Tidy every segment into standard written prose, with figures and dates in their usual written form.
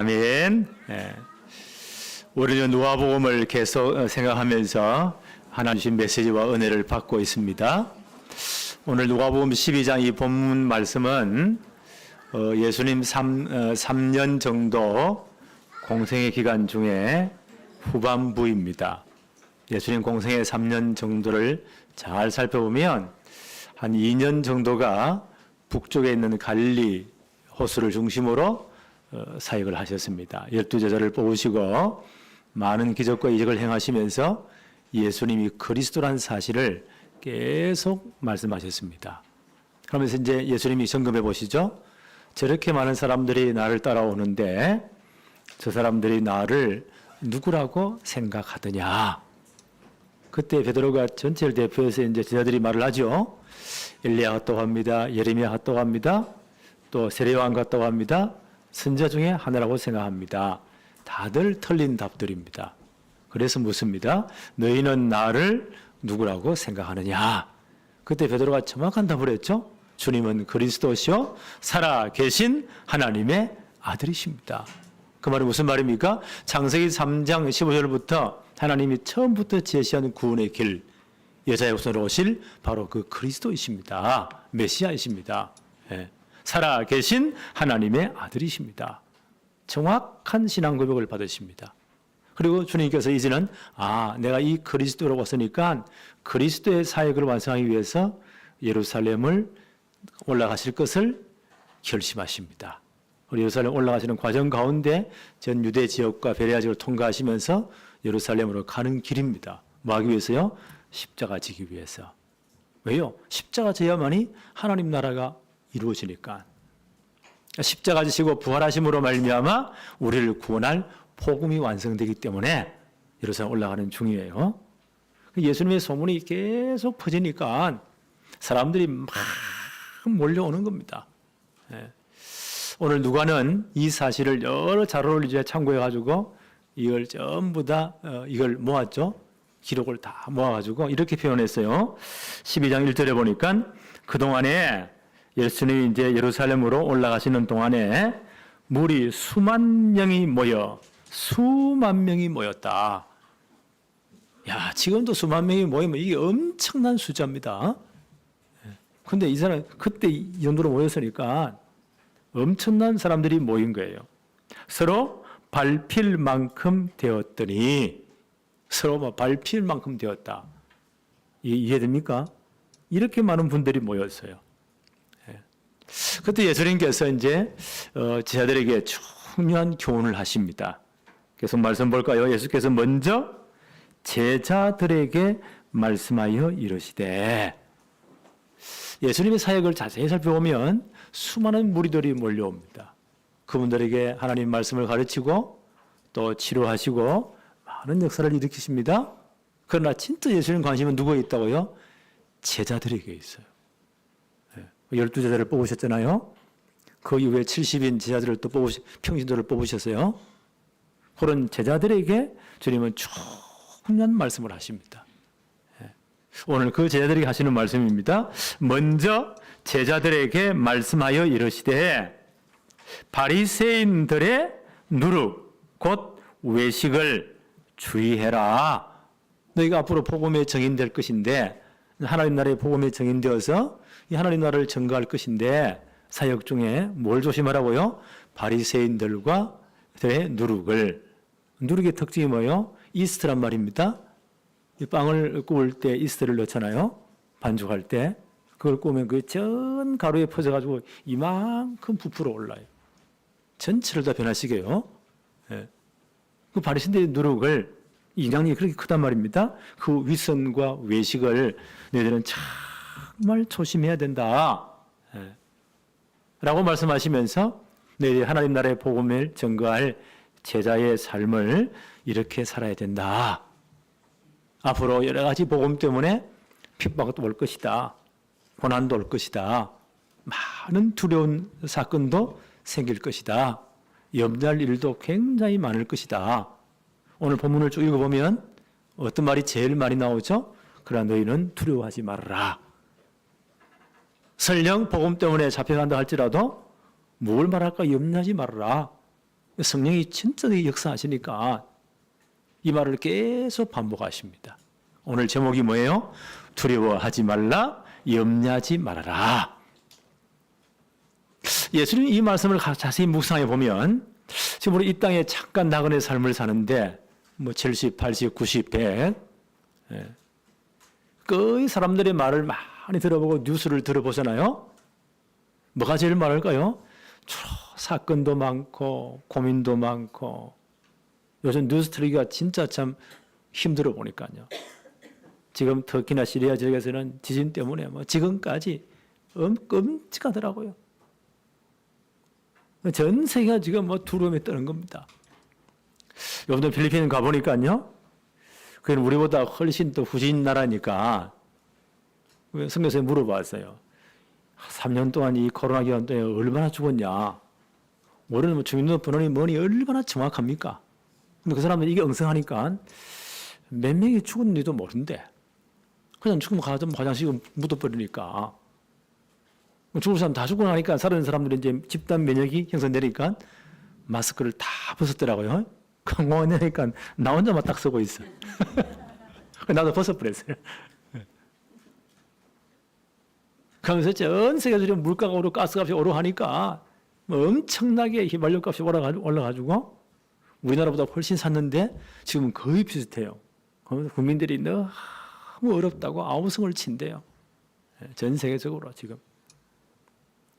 아멘. 우리는 누가복음을 계속 생각하면서 하나님 주신 메시지와 은혜를 받고 있습니다. 오늘 누가복음 12장 이 본문 말씀은 예수님 3년 정도 공생의 기간 중에 후반부입니다. 예수님 공생의 3년 정도를 잘 살펴보면 한 2년 정도가 북쪽에 있는 갈릴리 호수를 중심으로 사역을 하셨습니다. 12제자를 뽑으시고 많은 기적과 이적을 행하시면서 예수님이 그리스도라는 사실을 계속 말씀하셨습니다. 그러면서 이제 예수님이 점검해 보시죠. 저렇게 많은 사람들이 나를 따라오는데 저 사람들이 나를 누구라고 생각하더냐. 그때 베드로가 전체를 대표해서 이제 제자들이 말을 하죠. 엘리야 같다고 합니다. 예레미야 같다고 합니다. 또 세례요한 같다고 합니다. 선지자 중에 하나라고 생각합니다. 다들 틀린 답들입니다. 그래서 묻습니다. 너희는 나를 누구라고 생각하느냐? 그때 베드로가 정확한 답을 했죠. 주님은 그리스도시요 살아 계신 하나님의 아들이십니다. 그 말이 무슨 말입니까? 창세기 3장 15절부터 하나님이 처음부터 제시한 구원의 길, 여자의 후손으로 오실 바로 그 그리스도이십니다. 메시아이십니다. 살아 계신 하나님의 아들이십니다. 정확한 신앙 고백을 받으십니다. 그리고 주님께서 이제는 내가 이 그리스도라고 했으니까 그리스도의 사역을 완성하기 위해서 예루살렘을 올라가실 것을 결심하십니다. 예루살렘 올라가시는 과정 가운데 전 유대 지역과 베레아 지역을 통과하시면서 예루살렘으로 가는 길입니다. 뭐 하기 위해서요? 십자가 지기 위해서. 왜요? 십자가 져야만이 하나님 나라가 이루어지니까. 십자가 지시고 부활하심으로 말미암아 우리를 구원할 복음이 완성되기 때문에 예루살렘 올라가는 중이에요. 예수님의 소문이 계속 퍼지니까 사람들이 막 몰려오는 겁니다. 오늘 누가는 이 사실을 여러 자료를 이제 참고해가지고 이걸 전부 다 이걸 모았죠. 기록을 다 모아가지고 이렇게 표현했어요. 12장 1절에 보니까 그동안에 예수님이 이제 예루살렘으로 올라가시는 동안에 무리 수만 명이 모였다. 야, 지금도 수만 명이 모이면 이게 엄청난 숫자입니다. 근데 이 사람 그때 이 정도로 모였으니까 엄청난 사람들이 모인 거예요. 서로 밟힐 만큼 되었더니 서로 밟힐 만큼 되었다. 이해됩니까? 이렇게 많은 분들이 모였어요. 그때 예수님께서 이제 제자들에게 중요한 교훈을 하십니다. 계속 말씀 볼까요? 예수께서 먼저 제자들에게 말씀하여 이르시되, 예수님의 사역을 자세히 살펴보면 수많은 무리들이 몰려옵니다. 그분들에게 하나님 말씀을 가르치고 또 치료하시고 많은 역사를 일으키십니다. 그러나 진짜 예수님 관심은 누구에 있다고요? 제자들에게 있어요. 12제자를 뽑으셨잖아요. 그 이후에 70인 제자들을 또 평신도를 뽑으셨어요. 그런 제자들에게 주님은 중요한 말씀을 하십니다. 오늘 그 제자들에게 하시는 말씀입니다. 먼저 제자들에게 말씀하여 이르시되 바리새인들의 누룩 곧 외식을 주의해라. 너희가 앞으로 복음의 증인 될 것인데, 하나님 나라의 복음의 증인 되어서 이 하나님 나라를 증거할 것인데 사역 중에 뭘 조심하라고요? 바리새인들과 누룩의 특징이 뭐예요? 이스트란 말입니다. 이 빵을 구울 때 이스트를 넣잖아요. 반죽할 때 그걸 구우면 그 전 가루에 퍼져가지고 이만큼 부풀어 올라요. 전체를 다 변화시켜요. 그 바리새인들의 누룩을, 영향력이 그렇게 크단 말입니다. 그 위선과 외식을 너희들은 정말 조심해야 된다. 라고 말씀하시면서 너희들이 하나님 나라의 복음을 증거할 제자의 삶을 이렇게 살아야 된다. 앞으로 여러 가지 복음 때문에 핍박도 올 것이다. 고난도 올 것이다. 많은 두려운 사건도 생길 것이다. 염려할 일도 굉장히 많을 것이다. 오늘 본문을 쭉 읽어보면 어떤 말이 제일 많이 나오죠? 그러나 너희는 두려워하지 말아라. 설령 복음 때문에 잡혀간다 할지라도 뭘 말할까 염려하지 말아라. 성령이 진짜 역사하시니까 이 말을 계속 반복하십니다. 오늘 제목이 뭐예요? 두려워하지 말라, 염려하지 말아라. 예수님 이 말씀을 자세히 묵상해 보면 지금 우리 이 땅에 잠깐 나그네 삶을 사는데 70, 80, 90, 100 거의 사람들의 말을 많이 들어보고 뉴스를 들어보잖아요. 뭐가 제일 많을까요? 주로 사건도 많고 고민도 많고 요즘 뉴스 틀기가 진짜 참 힘들어 보니까요. 지금 터키나 시리아 지역에서는 지진 때문에 지금까지 끔찍하더라고요. 전 세계가 지금 두려움에 떠는 겁니다. 요즘 필리핀 가보니까요. 그건 우리보다 훨씬 더 후진 나라니까 선교사에 물어봤어요. 3년 동안 이 코로나 기간 동안 얼마나 죽었냐. 우리는 주민등록번호니 뭐니 얼마나 정확합니까? 근데 그 사람은 이게 엉성하니까 몇 명이 죽었는지도 모른대. 그냥 죽으면 가서 화장실 묻어버리니까. 죽을 사람 다 죽고 나니까 살아있는 사람들이 이제 집단 면역이 형성되니까 마스크를 다 벗었더라고요. 공원에 내니까 나 혼자만 딱 쓰고 있어. 나도 벗어버렸어요. 그러면서 전 세계적으로 물가가 오르고 가스값이 오르고 하니까 엄청나게 휘발유값이 올라가지고 우리나라보다 훨씬 샀는데 지금은 거의 비슷해요. 국민들이 너무 어렵다고 아우성을 친대요. 전 세계적으로 지금.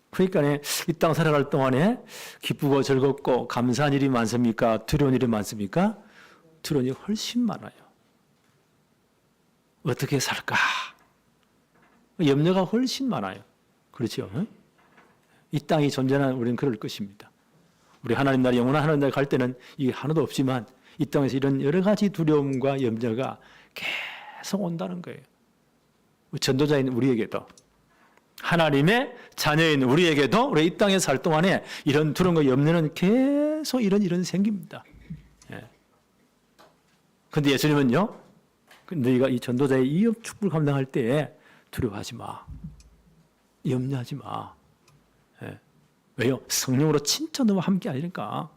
그러니까 이 땅 살아갈 동안에 기쁘고 즐겁고 감사한 일이 많습니까? 두려운 일이 많습니까? 두려운 일이 훨씬 많아요. 어떻게 살까? 염려가 훨씬 많아요. 그렇죠? 이 땅이 존재하는 우리는 그럴 것입니다. 우리 하나님 나라 영원한 하나님 나라 갈 때는 이게 하나도 없지만 이 땅에서 이런 여러 가지 두려움과 염려가 계속 온다는 거예요. 전도자인 우리에게도 하나님의 자녀인 우리에게도 우리 이 땅에 살 동안에 이런 두려움과 염려는 계속 이런 생깁니다. 그런데 예수님은요, 너희가 이 전도자의 이 축복을 감당할 때에 두려워하지 마. 염려하지 마. 왜요? 성령으로 진짜 너와 함께 하니까.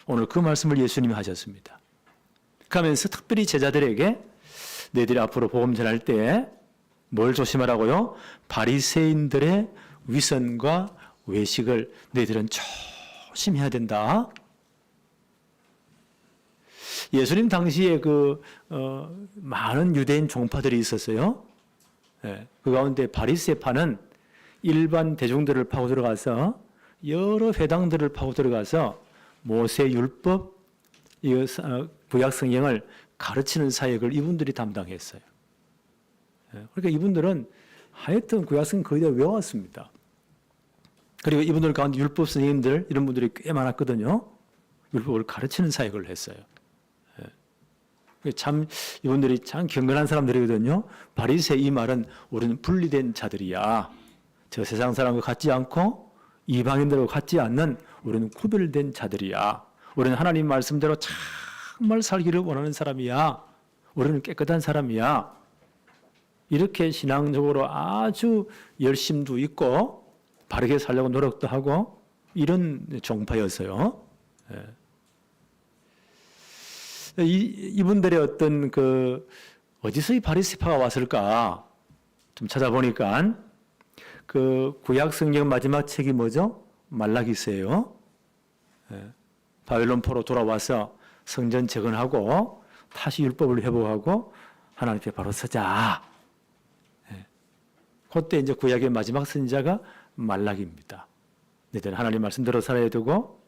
오늘 그 말씀을 예수님이 하셨습니다. 그러면서 특별히 제자들에게 너희들이 앞으로 복음 전할 때 뭘 조심하라고요? 바리새인들의 위선과 외식을 너희들은 조심해야 된다. 예수님 당시에 많은 유대인 종파들이 있었어요. 그 가운데 바리새파는 일반 대중들을 파고 들어가서 여러 회당들을 파고 들어가서 모세 율법, 구약 성경을 가르치는 사역을 이분들이 담당했어요. 그러니까 이분들은 하여튼 구약 성경 거의 다 외웠습니다. 그리고 이분들 가운데 율법 선생님들 이런 분들이 꽤 많았거든요. 율법을 가르치는 사역을 했어요. 참 이분들이 참 경건한 사람들이거든요. 바리새 이 말은 우리는 분리된 자들이야. 저 세상 사람과 같지 않고 이방인들과 같지 않는 우리는 구별된 자들이야. 우리는 하나님 말씀대로 정말 살기를 원하는 사람이야. 우리는 깨끗한 사람이야. 이렇게 신앙적으로 아주 열심도 있고 바르게 살려고 노력도 하고 이런 종파였어요. 이분들의 어떤 어디서 이 바리새파가 왔을까 좀 찾아보니까 구약 성경 마지막 책이 뭐죠? 말라기서예요. 바벨론 포로 돌아와서 성전 재건하고 다시 율법을 회복하고 하나님 앞에 바로 서자. 그때 이제 구약의 마지막 선지자가 말라기입니다. 너희들 하나님 말씀대로 살아야 되고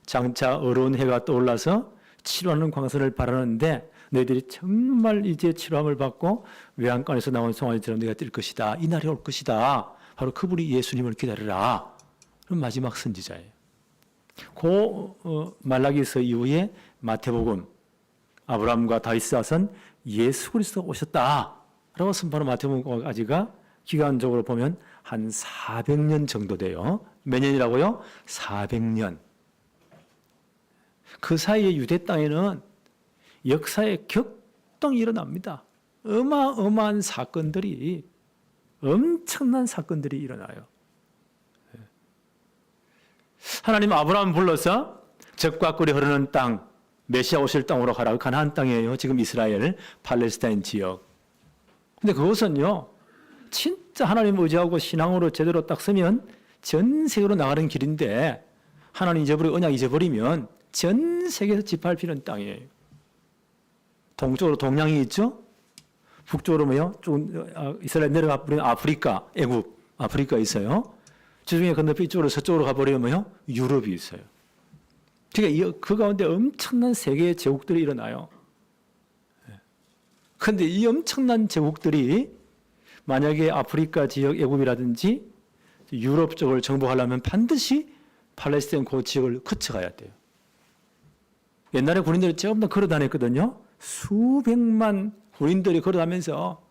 장차 어려운 해가 떠올라서 치료하는 광선을 바라는데 너희들이 정말 이제 치료함을 받고 외양간에서 나온 송아지처럼 너희가 뛸 것이다. 이 날이 올 것이다. 바로 그분이 예수님을 기다리라. 그럼 마지막 선지자예요. 말라기서 이후에 마태복음 아브라함과 다윗 사선 예수 그리스도 오셨다라고 선포하는 마태복음까지가 기간적으로 보면 한 400년 정도 돼요. 몇 년이라고요? 400년. 그 사이에 유대 땅에는 역사에 격동이 일어납니다. 어마어마한 사건들이 엄청난 사건들이 일어나요. 하나님 아브라함 불러서 적과 꿀이 흐르는 땅, 메시아 오실 땅으로 가라. 가나안 땅이에요. 지금 이스라엘, 팔레스타인 지역. 근데 그것은요, 진짜 하나님 의지하고 신앙으로 제대로 딱 서면 전 세계로 나가는 길인데, 하나님 잊어버리고 언약 잊어버리면 전 세계에서 지파할 필요는 땅이에요. 동쪽으로 동양이 있죠? 북쪽으로 뭐요? 이스라엘 내려가 버리면 아프리카, 애굽, 아프리카 있어요. 지중해 건너편 이쪽으로 서쪽으로 가버리면 뭐요? 유럽이 있어요. 그러니까 그 가운데 엄청난 세계의 제국들이 일어나요. 그런데 이 엄청난 제국들이 만약에 아프리카 지역 애굽이라든지 유럽 쪽을 정복하려면 반드시 팔레스타인 그 지역을 거쳐가야 돼요. 옛날에 군인들이 전부 다 걸어 다녔거든요. 수백만 군인들이 걸어 다니면서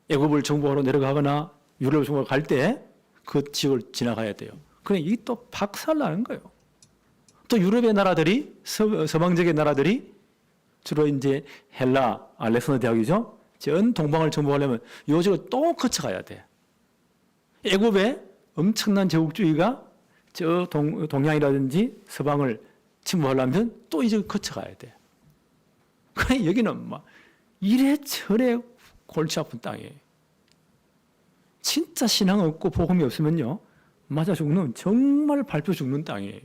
애굽을 정복하러 내려가거나 유럽을 정복하러 갈 때 그 지역을 지나가야 돼요. 그러니 이게 또 박살나는 거예요. 또 유럽의 나라들이, 서방적인 나라들이 주로 이제 헬라, 알렉산더 대학이죠. 전 동방을 정복하려면 요 지역을 또 거쳐가야 돼. 애굽의 엄청난 제국주의가 저 동양이라든지 서방을 침범하려면 또 이 지역을 거쳐가야 돼. 그래 여기는 막 이래저래 골치 아픈 땅이에요. 진짜 신앙 없고 복음이 없으면요, 맞아 죽는, 정말 밟혀 죽는 땅이에요.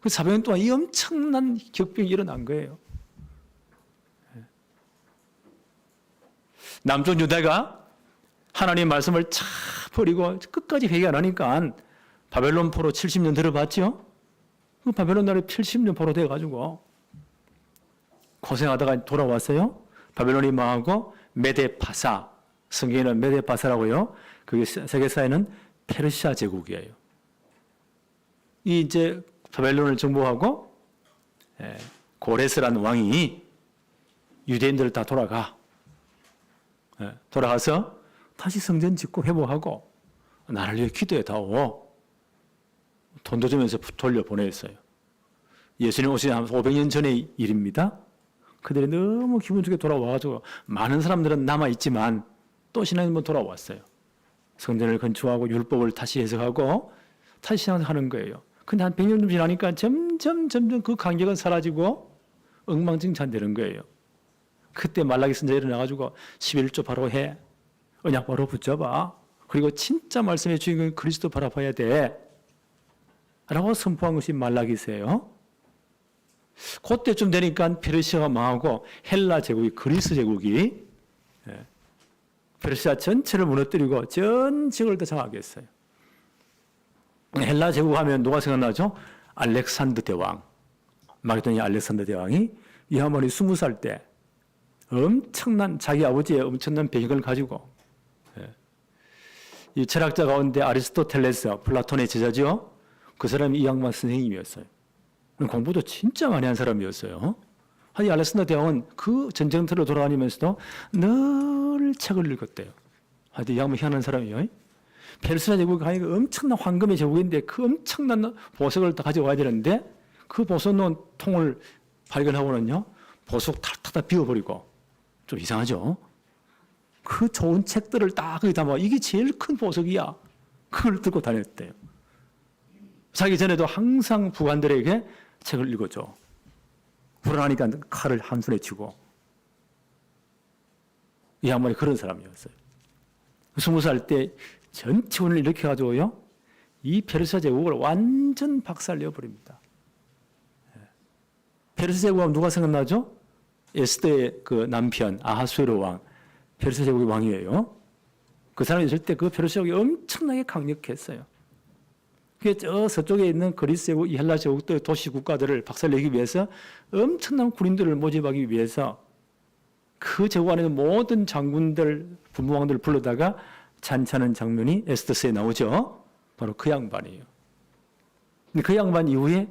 그 400년 동안 이 엄청난 격병이 일어난 거예요. 남쪽 유다가 하나님의 말씀을 차 버리고 끝까지 회개 안 하니까 바벨론 포로 70년 들어봤죠? 그 바벨론 나라에 70년 포로 돼가지고 고생하다가 돌아왔어요. 바벨론이 망하고 메데파사, 성경에는 메데파사라고요. 그게 세계사에는 페르시아 제국이에요. 이 이제 바벨론을 정복하고 고레스라는 왕이 유대인들을 다 돌아가서 다시 성전 짓고 회복하고 나를 위해 기도해 다오. 돈도 주면서 돌려보냈어요. 예수님 오시기 한 500년 전의 일입니다. 그들이 너무 기분 좋게 돌아와가지고 많은 사람들은 남아있지만 또 신앙인은 돌아왔어요. 성전을 건축하고 율법을 다시 해석하고 다시 신앙하는 거예요. 근데 한 100년 좀 지나니까 점점 그 간격은 사라지고 엉망진창되는 거예요. 그때 말라기 선지자 일어나가지고 11조 바로 해. 언약 바로 붙잡아. 그리고 진짜 말씀의 주인공은 그리스도 바라봐야 돼. 라고 선포한 것이 말라기세요. 그때쯤 되니까 페르시아가 망하고 헬라 제국이, 그리스 제국이 페르시아 전체를 무너뜨리고 전 지역을 다 장악했어요. 헬라 제국 하면 누가 생각나죠? 알렉산더 대왕. 마게도니아 알렉산더 대왕이 이 양반이 20살 때 엄청난, 자기 아버지의 엄청난 배경을 가지고, 이 철학자 가운데 아리스토텔레스, 플라톤의 제자죠. 그 사람이 이 양반 선생님이었어요. 공부도 진짜 많이 한 사람이었어요. 이 알렉산더 대왕은 그 전쟁터로 돌아다니면서도 늘 책을 읽었대요. 이 양반 희한한 사람이에요. 페르시아 제국이 엄청난 황금의 제국인데 그 엄청난 보석을 다 가져와야 되는데 그 보석 넣은 통을 발견하고는요, 보석 다 비워버리고, 좀 이상하죠? 그 좋은 책들을 딱 거기 담아, 이게 제일 큰 보석이야. 그걸 들고 다녔대요. 자기 전에도 항상 부관들에게 책을 읽어줘. 불안하니까 칼을 한 손에 쥐고. 이 양반이 그런 사람이었어요. 20살 때 전체 운을 일으켜가지고요, 이 페르시아 제국을 완전 박살내어 버립니다. 페르시아 제국하면 누가 생각나죠? 에스더의 그 남편 아하수에로 왕, 페르시아 제국의 왕이에요. 그 사람이 있을 때 그 페르시아 제국이 엄청나게 강력했어요. 그게 저 서쪽에 있는 그리스 제국, 이 헬라 제국들 도시 국가들을 박살내기 위해서 엄청난 군인들을 모집하기 위해서 그 제국 안에 있는 모든 장군들, 분부왕들을 불러다가 잔치하는 장면이 에스더스에 나오죠. 바로 그 양반이에요. 근데 그 양반 이후에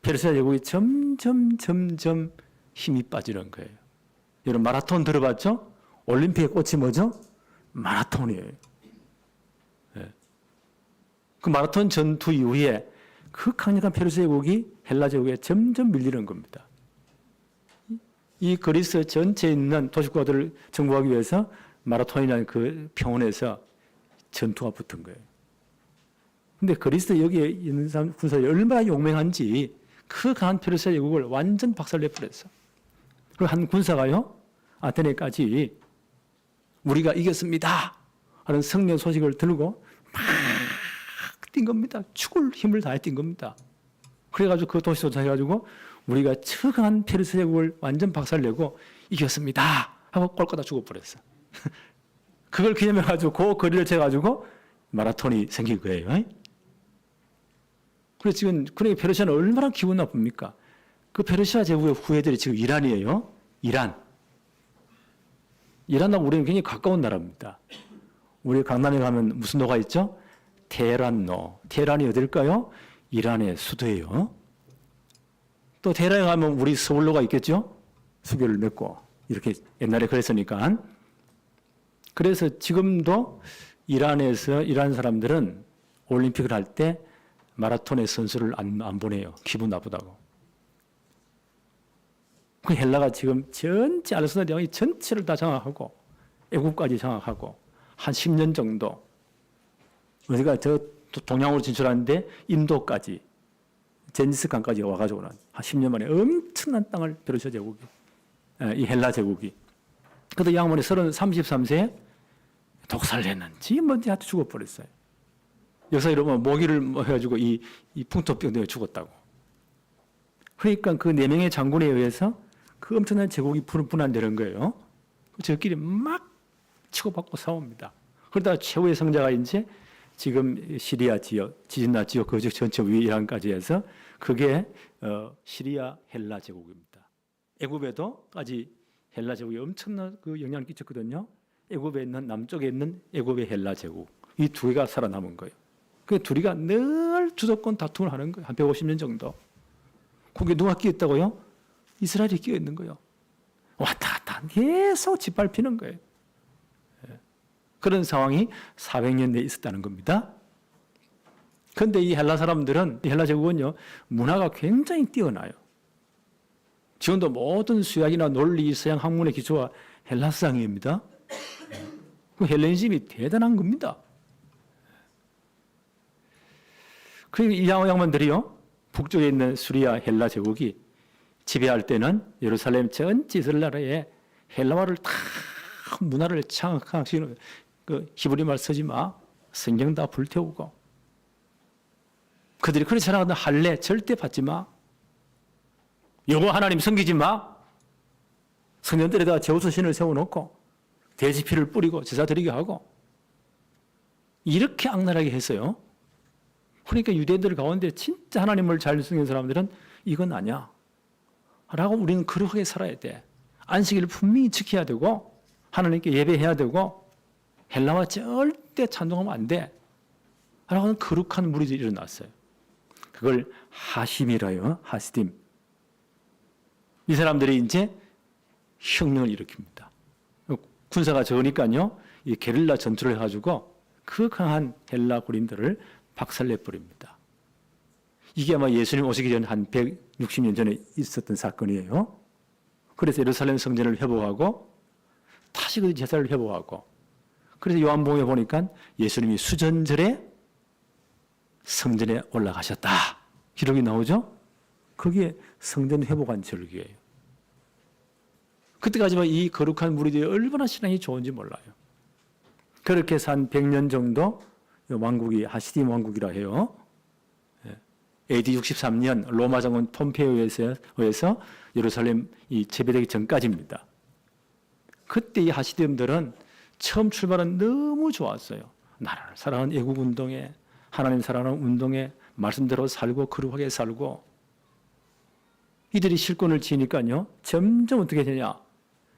페르시아 제국이 점점 힘이 빠지는 거예요. 여러분 마라톤 들어봤죠? 올림픽의 꽃이 뭐죠? 마라톤이에요. 그 마라톤 전투 이후에 그 강력한 페르시아 제국이 헬라 제국에 점점 밀리는 겁니다. 이 그리스 전체에 있는 도시국가들을 정복하기 위해서 마라톤이라는 그 평원에서 전투가 붙은 거예요. 근데 그리스 여기에 있는 사람 군사들이 얼마나 용맹한지 그 강한 페르시아 제국을 완전 박살내버렸어. 그리고 한 군사가요, 아테네까지 우리가 이겼습니다 하는 성령 소식을 들고 막 뛴 겁니다. 죽을 힘을 다해 뛴 겁니다. 그래가지고 그 도시 도착해가지고 우리가 처강한 페르시아 제국을 완전 박살내고 이겼습니다 하고 꼴까다 죽어버렸어. 그걸 기념해가지고 그 거리를 재가지고 마라톤이 생긴 거예요. 그래서 지금 그러니까 페르시아는 얼마나 기분 나쁩니까? 그 페르시아 제국의 후예들이 지금 이란이에요. 이란하고 우리는 굉장히 가까운 나라입니다. 우리 강남에 가면 무슨 도가 있죠? 테헤란로. 테헤란이 어딜까요? 이란의 수도예요. 또 테헤란에 가면 우리 서울로가 있겠죠? 수교를 맺고 이렇게 옛날에 그랬으니까. 그래서 지금도 이란에서 이란 사람들은 올림픽을 할 때 마라톤의 선수를 안 보내요. 기분 나쁘다고. 그 헬라가 지금 전체 알렉산더 대왕이 전체를 다 장악하고 애국까지 장악하고 한 10년 정도 우리가 저 동양으로 진출하는데 인도까지 젠지스강까지 와가지고 한 10년 만에 엄청난 땅을 페르시아 제국이 이 헬라 제국이 그때 이 양반이 33세에 독살했는지 뭔지 하여튼 죽어버렸어요. 역사 이러면 모기를 해가지고 이 풍토병 때문에 죽었다고. 그러니까 그 4명의 장군에 의해서 그 엄청난 제국이 분할되는 거예요. 저끼리 막 치고받고 싸웁니다. 그러다가 최후의 성자가 이제 지금 시리아 지역, 지진나 지역 그 전체 위 이란까지 해서 그게 시리아 헬라 제국입니다. 애굽에도까지 헬라 제국이 엄청난 그 영향을 끼쳤거든요. 애굽에 있는 남쪽에 있는 애굽의 헬라 제국 이 두 개가 살아남은 거예요. 그 둘이가 늘 주도권 다툼을 하는 거예요. 한 150년 정도. 거기에 누가 끼어 있다고요? 이스라엘이 끼어 있는 거예요. 왔다 갔다 계속 짓밟히는 거예요. 그런 상황이 400년 내에 있었다는 겁니다. 그런데 이 헬라 사람들은, 이 헬라 제국은요, 문화가 굉장히 뛰어나요. 지금도 모든 수학이나 논리, 서양 학문의 기초가 헬라 서양입니다. 그 헬레니즘이 대단한 겁니다. 그리고 이 양반들이요, 북쪽에 있는 수리아 헬라 제국이 지배할 때는 예루살렘 전체 이스라엘 나라에 헬라어를 다 문화를 창학하시는 그 히브리 말 쓰지 마. 성경 다 불태우고. 그들이 그렇게 자랑하던 할례 절대 받지 마. 여호와 하나님 섬기지 마. 성전들에다가 제우스 신을 세워놓고 대지피를 뿌리고 제사 드리게 하고 이렇게 악랄하게 했어요. 그러니까 유대인들 가운데 진짜 하나님을 잘 섬기는 사람들은 이건 아니야. 라고 우리는 거룩하게 살아야 돼. 안식일을 분명히 지켜야 되고 하나님께 예배해야 되고 헬라와 절대 찬송하면 안 돼. 라고 하는 거룩한 무리들이 일어났어요. 그걸 하심이라요. 하시딤. 이 사람들이 이제 혁명을 일으킵니다. 군사가 적으니까요. 이 게릴라 전투를 해가지고 그 강한 헬라 군인들을 박살내버립니다. 이게 아마 예수님 오시기 전 한 160년 전에 있었던 사건이에요. 그래서 예루살렘 성전을 회복하고 다시 그 제사를 회복하고 그래서 요한복음에 보니까 예수님이 수전절에 성전에 올라가셨다. 기록이 나오죠? 그게 성전 회복한 절기예요. 그때까지만 이 거룩한 무리들이 얼마나 신앙이 좋은지 몰라요. 그렇게 해서 한 100년 정도 왕국이 하시딤 왕국이라 해요. AD 63년 로마 장군 폼페이오에 의해서 예루살렘 이 재배되기 전까지입니다. 그때 이 하시딤들은 처음 출발은 너무 좋았어요. 나라를 사랑하는 애국 운동에 하나님 사랑하는 운동에 말씀대로 살고 거룩하게 살고 이들이 실권을 지니까요. 점점 어떻게 되냐.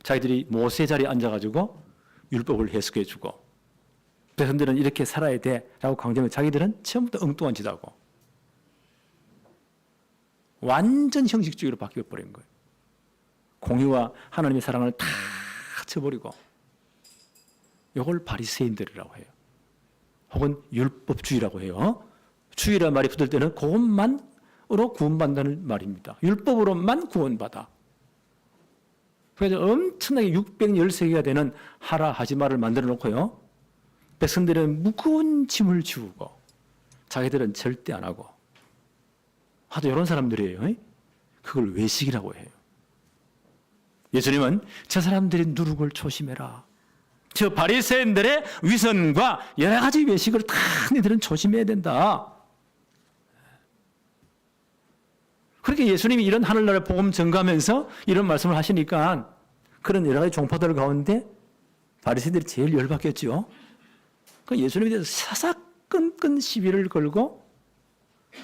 자기들이 모세 자리에 앉아가지고 율법을 해석해주고 백성들은 이렇게 살아야 돼라고 강조하면 자기들은 처음부터 엉뚱한 짓 하고 완전 형식주의로 바뀌어버린 거예요. 공의와 하나님의 사랑을 다 쳐버리고 이걸 바리새인들이라고 해요. 혹은 율법주의라고 해요. 주의라는 말이 붙을 때는 그것만으로 구원받는다는 말입니다. 율법으로만 구원받아. 그래서 엄청나게 613개가 되는 하라 하지 마를 만들어 놓고요. 백성들은 무거운 짐을 지우고 자기들은 절대 안 하고. 하도 이런 사람들이에요. 그걸 외식이라고 해요. 예수님은 저 사람들이 누룩을 조심해라. 저 바리새인들의 위선과 여러 가지 외식을 다 너희들은 조심해야 된다. 그렇게 예수님이 이런 하늘나라 복음 전가하면서 이런 말씀을 하시니까 그런 여러 가지 종파들 가운데 바리새인들이 제일 열받겠죠. 그 예수님에 대해서 사사건건 시비를 걸고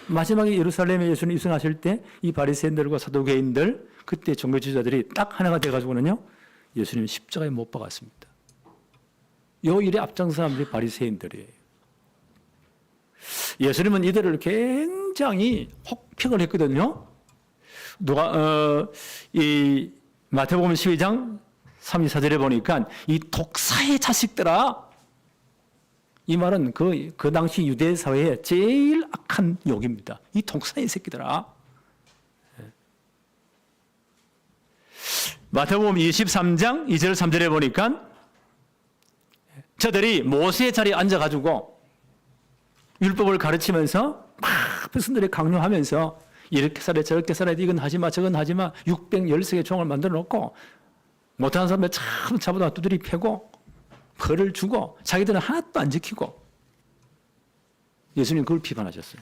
마지막에 예루살렘에 예수님 입성하실 때 이 바리새인들과 사두개인들 그때 종교 지도자들이 딱 하나가 돼가지고는요 예수님 십자가에 못 박았습니다. 요 일에 앞장선 사람들이 바리새인들이에요. 예수님은 이들을 굉장히 혹평을 했거든요. 이 마태복음 12장 34절에 보니까 이 독사의 자식들아, 이 말은 그 당시 유대 사회의 제일 악한 욕입니다. 이 독사의 새끼들아. 마태복음 23장 2절 3절에 보니까 저들이 모세의 자리에 앉아가지고 율법을 가르치면서 막 백성들이 강요하면서 이렇게 살아야 저렇게 살아야 이건 하지마 저건 하지마 613개 종을 만들어 놓고 못하는 사람들 참 잡아다 두드리 패고 벌을 주고 자기들은 하나도 안 지키고 예수님 그걸 비판하셨어요.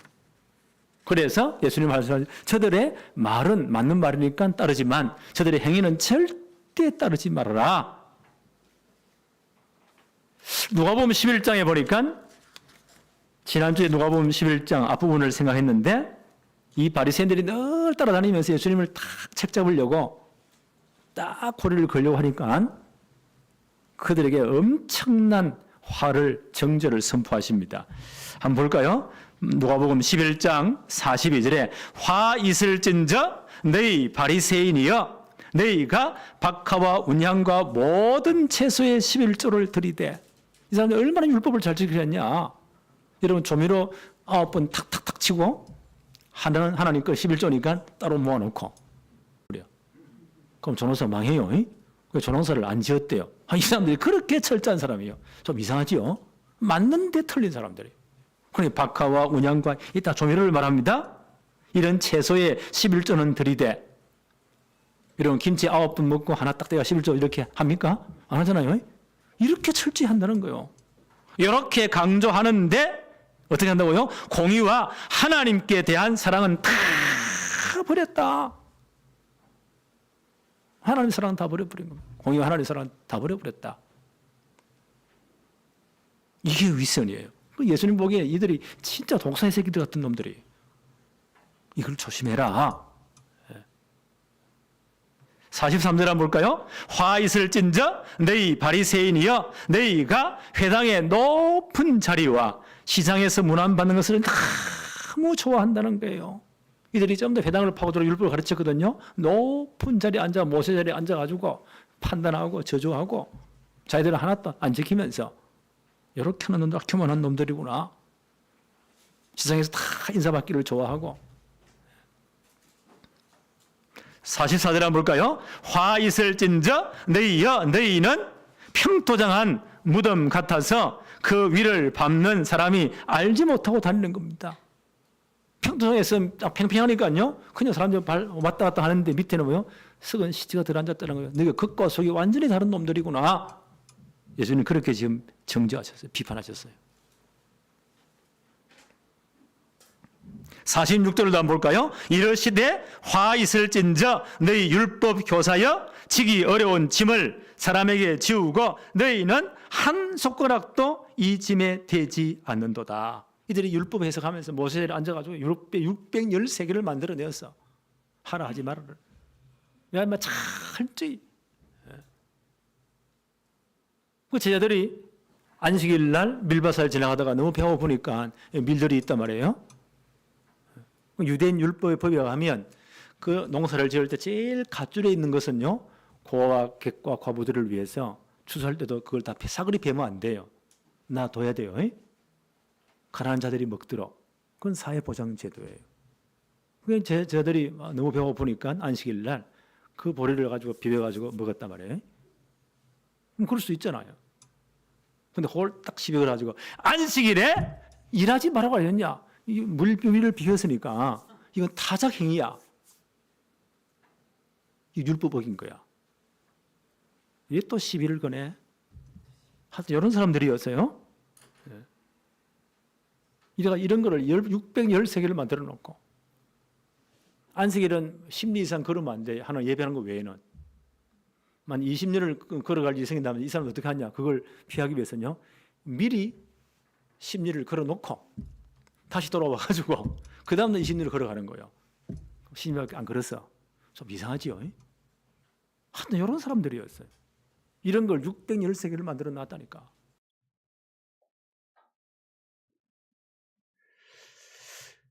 그래서 예수님 말씀하신 저들의 말은 맞는 말이니까 따르지만 저들의 행위는 절대 따르지 말아라. 누가복음 11장에 보니까 지난주에 누가복음 11장 앞부분을 생각했는데 이 바리새인들이 늘 따라다니면서 예수님을 딱 책잡으려고 딱 고리를 걸려고 하니까 그들에게 엄청난 화를 정죄를 선포하십니다. 한번 볼까요? 누가복음 11장 42절에 화 있을진저 너희 바리새인이여 너희가 박하와 운향과 모든 채소의 11조를 들이대. 이 사람들 얼마나 율법을 잘 지키셨냐. 여러분 조미료 9번 탁탁탁 치고 하나님 거 11조니까 따로 모아놓고 그래요. 그럼 조농사 망해요. 그 조농사를 안 지었대요. 이 사람들이 그렇게 철저한 사람이에요. 좀 이상하지요. 맞는데 틀린 사람들이에요. 그러니까 박하와 운향과 이따 조미료를 말합니다. 이런 채소의 11조는 들이대. 이런 김치 9분 먹고 하나 딱 떼가 11조 이렇게 합니까? 안 하잖아요. 이렇게 철저히 한다는 거예요. 이렇게 강조하는데 어떻게 한다고요? 공의와 하나님께 대한 사랑은 다 버렸다. 하나님 사랑은 다 버려버린 겁니다. 공의와 하나님 사랑은 다 버려버렸다. 이게 위선이에요. 예수님 보기에 이들이 진짜 독사의 새끼들 같은 놈들이 이걸 조심해라. 43절 한번 볼까요? 화 있을진저 너희 바리새인이여 너희가 회당의 높은 자리와 시장에서 문안받는 것을 너무 좋아한다는 거예요. 이들이 좀 더 회당을 파고들어 율법을 가르쳤거든요. 높은 자리에 앉아 모세 자리에 앉아가지고 판단하고 저주하고 자기들은 하나도 안 지키면서 이렇게 하는 놈들 교만한 놈들이구나. 시장에서 다 인사받기를 좋아하고 44절 한번 볼까요? 화 있을진저 너희여 너희는 평토장한 무덤 같아서 그 위를 밟는 사람이 알지 못하고 다니는 겁니다. 평토장에서 팽팽하니까요. 그냥 사람들 왔다 갔다 하는데 밑에는 뭐요? 썩은 시체가 들어앉았다는 거예요. 너희가 겉과 속이 완전히 다른 놈들이구나. 예수님 그렇게 지금 정죄하셨어요. 비판하셨어요. 46절도 한번 볼까요? 이러시되 화 있을진저 너희 율법 교사여 지기 어려운 짐을 사람에게 지우고 너희는 한 손가락도 이 짐에 대지 않는도다. 이들이 율법 해석하면서 모세를 앉아가지고 율법 613개를 만들어내었어. 하라 하지 말아를. 왜냐하면 철저히. 그 제자들이 안식일 날 밀밭을 지나가다가 너무 배고프니까 밀들이 있단 말이에요. 유대인 율법에 법약하면 그 농사를 지을 때 제일 갓줄에 있는 것은요. 고와 객과 과부들을 위해서 추수할 때도 그걸 다 사거리 베면 안 돼요. 놔둬야 돼요. 가난한 자들이 먹도록. 그건 사회보장제도예요. 그게 저들이 너무 배고프니까 안식일 날 그 보리를 가지고 비벼가지고 먹었단 말이에요. 그럼 그럴 수 있잖아요. 근데 그걸 딱 씹어가지고 안식일에 일하지 말라고 하셨냐? 이 물비를 비겼으니까 이건 타작 행위야. 이 율법 어긴 거야. 얘 또 시비를 거네. 하여튼 이런 사람들이었어요. 이런 거를 613개를 만들어 놓고 안식일은 10리 이상 걸으면 안 돼. 하나 예배하는 거 외에는. 만 20리를 걸어갈 일이 생긴다면 이 사람은 어떻게 하냐. 그걸 피하기 위해서는요. 미리 10리를 걸어놓고 다시 돌아와가지고 그 다음날 20리를 걸어가는 거예요. 10리밖에 안 걸었어. 좀 이상하지요. 하여튼 이런 사람들이었어요. 이런 걸 613개를 만들어 놨다니까.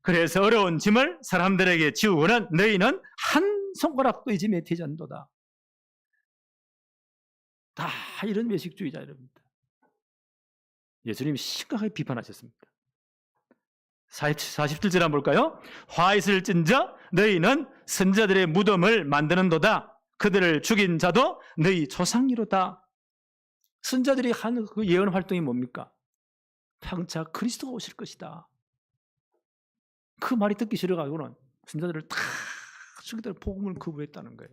그래서 어려운 짐을 사람들에게 지우고는 너희는 한 손가락도 이 짐에 대지 않도다. 다 이런 외식주의자입니다. 예수님이 심각하게 비판하셨습니다. 47절 한번 볼까요? 화 있을진저 너희는 선자들의 무덤을 만드는도다. 그들을 죽인 자도 너희 조상이로다. 선자들이 한 그 예언 활동이 뭡니까? 장차 그리스도가 오실 것이다. 그 말이 듣기 싫어가지고는 선자들을 다 죽이도록 복음을 거부했다는 거예요.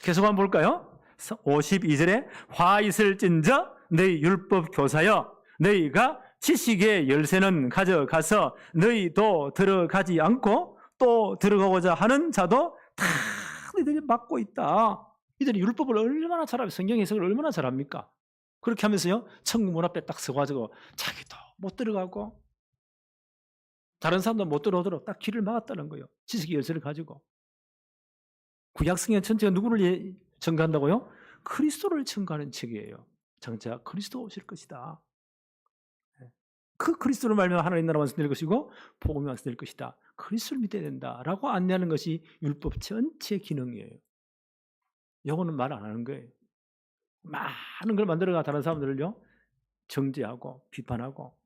계속 한번 볼까요? 52절에 화 있을진저 너희 율법 교사여 너희가 지식의 열쇠는 가져가서 너희도 들어가지 않고 또 들어가고자 하는 자도 다 너희들이 막고 있다. 이들이 율법을 얼마나 잘합니까? 성경 해석을 얼마나 잘합니까? 그렇게 하면서요 천국 문 앞에 딱 서가지고 자기도 못 들어가고 다른 사람도 못 들어오도록 딱 길을 막았다는 거예요. 지식의 열쇠를 가지고. 구약성경 전체가 누구를 증거한다고요? 그리스도를 증거하는 책이에요. 장차 그리스도 오실 것이다. 그 그리스도를 말하면 하나님 나라 완성될 것이고 복음이 완성될 것이다. 그리스도를 믿어야 된다라고 안내하는 것이 율법 전체 기능이에요. 요거는 말 안 하는 거예요. 많은 걸 만들어가 다른 사람들을요 정죄하고 비판하고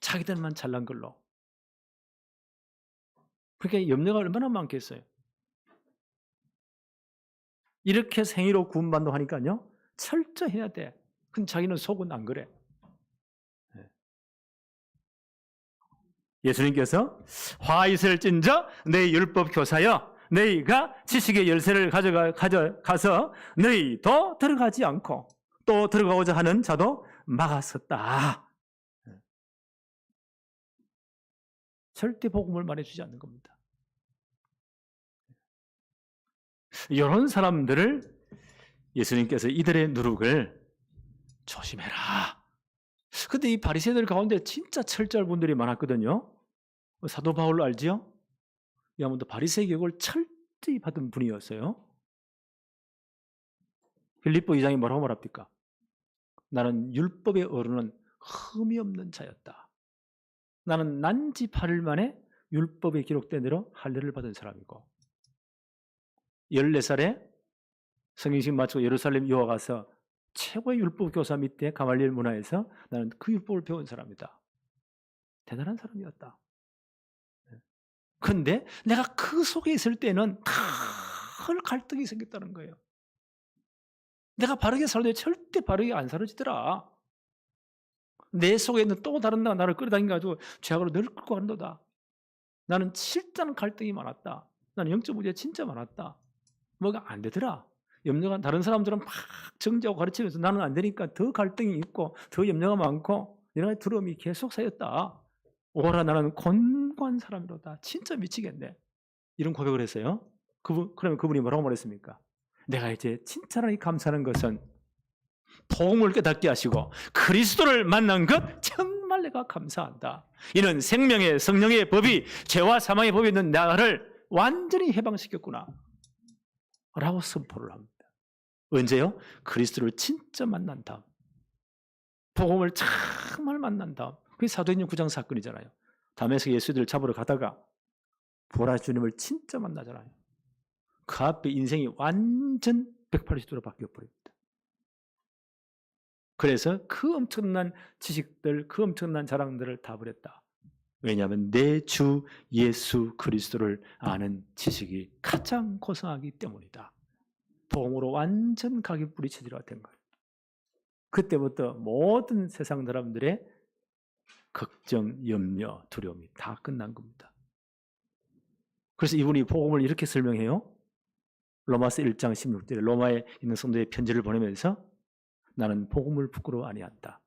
자기들만 잘난 걸로. 그렇게 염려가 얼마나 많겠어요. 이렇게 생의로 구원받는다고 하니까요 철저해야 돼. 근데 자기는 속은 안 그래. 예수님께서 화 있을진저 내 율법 교사여 너희가 지식의 열쇠를 가져가서 너희도 들어가지 않고 또 들어가고자 하는 자도 막았었다. 절대 복음을 말해주지 않는 겁니다. 이런 사람들을 예수님께서 이들의 누룩을 조심해라. 근데 이 바리새인들 가운데 진짜 철저할 분들이 많았거든요. 사도 바울 알지요? 이 아무도 바리새의 교육을 철저히 받은 분이었어요. 빌립보 2장이 뭐라고 말합니까? 나는 율법의 어른은 흠이 없는 자였다. 나는 난지 8일 만에 율법에 기록된 대로 할례를 받은 사람이고 14살에 성경식 마치고 예루살렘 유학 가서 최고의 율법 교사 밑에 가말리엘 문화에서 나는 그 율법을 배운 사람이다. 대단한 사람이었다. 그런데 내가 그 속에 있을 때는 큰 갈등이 생겼다는 거예요. 내가 바르게 살때 절대 바르게 안 살아지더라. 내 속에 있는 또 다른 나가 나를 끌어당겨가지고 죄악으로 늘 끌고 간다. 나는 실제는 갈등이 많았다. 나는 영적 문제가 진짜 많았다. 뭐가 안 되더라. 염려가 다른 사람들은 막 정죄하고 가르치면서 나는 안 되니까 더 갈등이 있고 더 염려가 많고 여러 가지 두려움이 계속 쌓였다. 오라 나는 곤고한 사람이로다. 진짜 미치겠네. 이런 고백을 했어요. 그러면 그분이 뭐라고 말했습니까? 내가 이제 칭찬하니 감사하는 것은 복음을 깨닫게 하시고 그리스도를 만난 것 정말 내가 감사한다. 이는 생명의 성령의 법이 죄와 사망의 법이 있는 나를 완전히 해방시켰구나 라고 선포를 합니다. 언제요? 그리스도를 진짜 만난 다음 복음을 정말 만난 다음 그게 사도행전 9장 사건이잖아요. 다메섹 예수들을 잡으러 가다가 부활하신 주님을 진짜 만나잖아요. 그 앞에 인생이 완전 180도로 바뀌어버립니다. 그래서 그 엄청난 지식들, 그 엄청난 자랑들을 다 버렸다. 왜냐하면 내 주 예수 그리스도를 아는 지식이 가장 고상하기 때문이다. 복음으로 완전 각이 뿌리쳐지려 된 거예요. 그때부터 모든 세상 사람들의 걱정, 염려, 두려움이 다 끝난 겁니다. 그래서 이분이 복음을 이렇게 설명해요. 로마서 1장 16절에 로마에 있는 성도의 편지를 보내면서 나는 복음을 부끄러워 아니한다.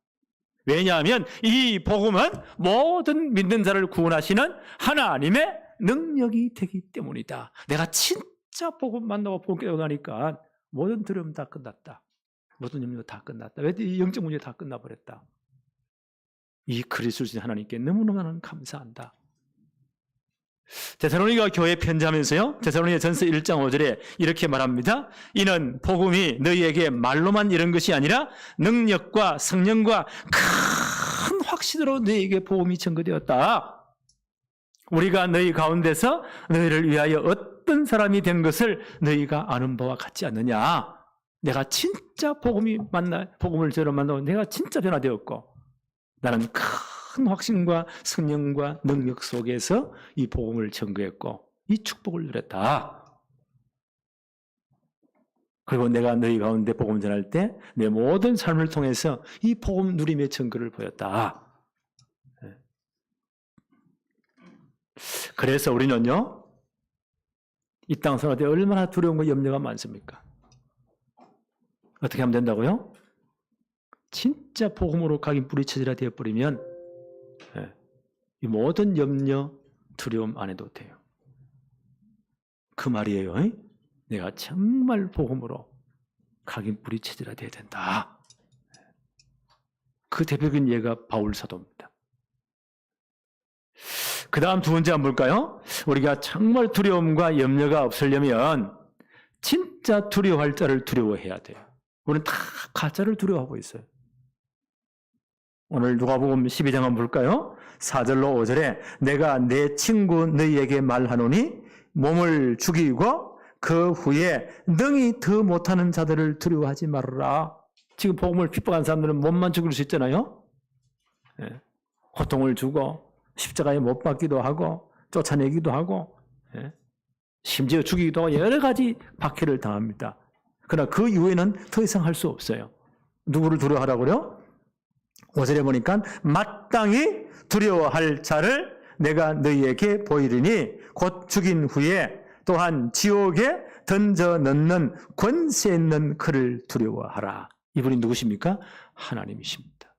왜냐하면 이 복음은 모든 믿는 자를 구원하시는 하나님의 능력이 되기 때문이다. 내가 진짜 복음 만나고 복음 깨닫고 나니까 모든 두려움 다 끝났다. 모든 염려 다 끝났다. 왜 이 영적 문제 다 끝나버렸다. 이 그리스도 주신 하나님께 너무너무 감사한다. 데살로니가 교회에 편지하면서요. 데살로니가 전서 1장 5절에 이렇게 말합니다. 이는 복음이 너희에게 말로만 이런 것이 아니라 능력과 성령과 큰 확신으로 너희에게 복음이 전거되었다. 우리가 너희 가운데서 너희를 위하여 어떤 사람이 된 것을 너희가 아는 바와 같지 않느냐. 내가 진짜 복음을 저로 만나고 내가 진짜 변화되었고 나는 큰 확신과 성령과 능력 속에서 이 복음을 전거했고 이 축복을 누렸다. 그리고 내가 너희 가운데 복음 전할 때 내 모든 삶을 통해서 이 복음 누림의 증거를 보였다. 그래서 우리는요, 이 땅 살아갈 때 얼마나 두려움과 염려가 많습니까? 어떻게 하면 된다고요? 진짜 복음으로 각인 뿌리쳐지라 되어버리면 이 모든 염려, 두려움 안 해도 돼요. 그 말이에요. 내가 정말 복음으로 각인 뿌리쳐지라 되어야 된다. 그 대표적인 예가 바울 사도입니다. 그 다음 두 번째 한번 볼까요? 우리가 정말 두려움과 염려가 없으려면 진짜 두려워할 자를 두려워해야 돼요. 우리는 다 가짜를 두려워하고 있어요. 오늘 누가복음 12장 한번 볼까요? 4절로 5절에 내가 내 친구 너희에게 말하노니 몸을 죽이고 그 후에 능히 더 못하는 자들을 두려워하지 말아라. 지금 복음을 핍박한 사람들은 몸만 죽일 수 있잖아요. 고통을 주고 십자가에 못 박기도 하고 쫓아내기도 하고 심지어 죽이기도 하고 여러 가지 박해를 당합니다. 그러나 그 이후에는 더 이상 할 수 없어요. 누구를 두려워하라고요? 5절에 보니까 마땅히 두려워할 자를 내가 너희에게 보이리니 곧 죽인 후에 또한 지옥에 던져 넣는 권세 있는 그를 두려워하라. 이분이 누구십니까? 하나님이십니다.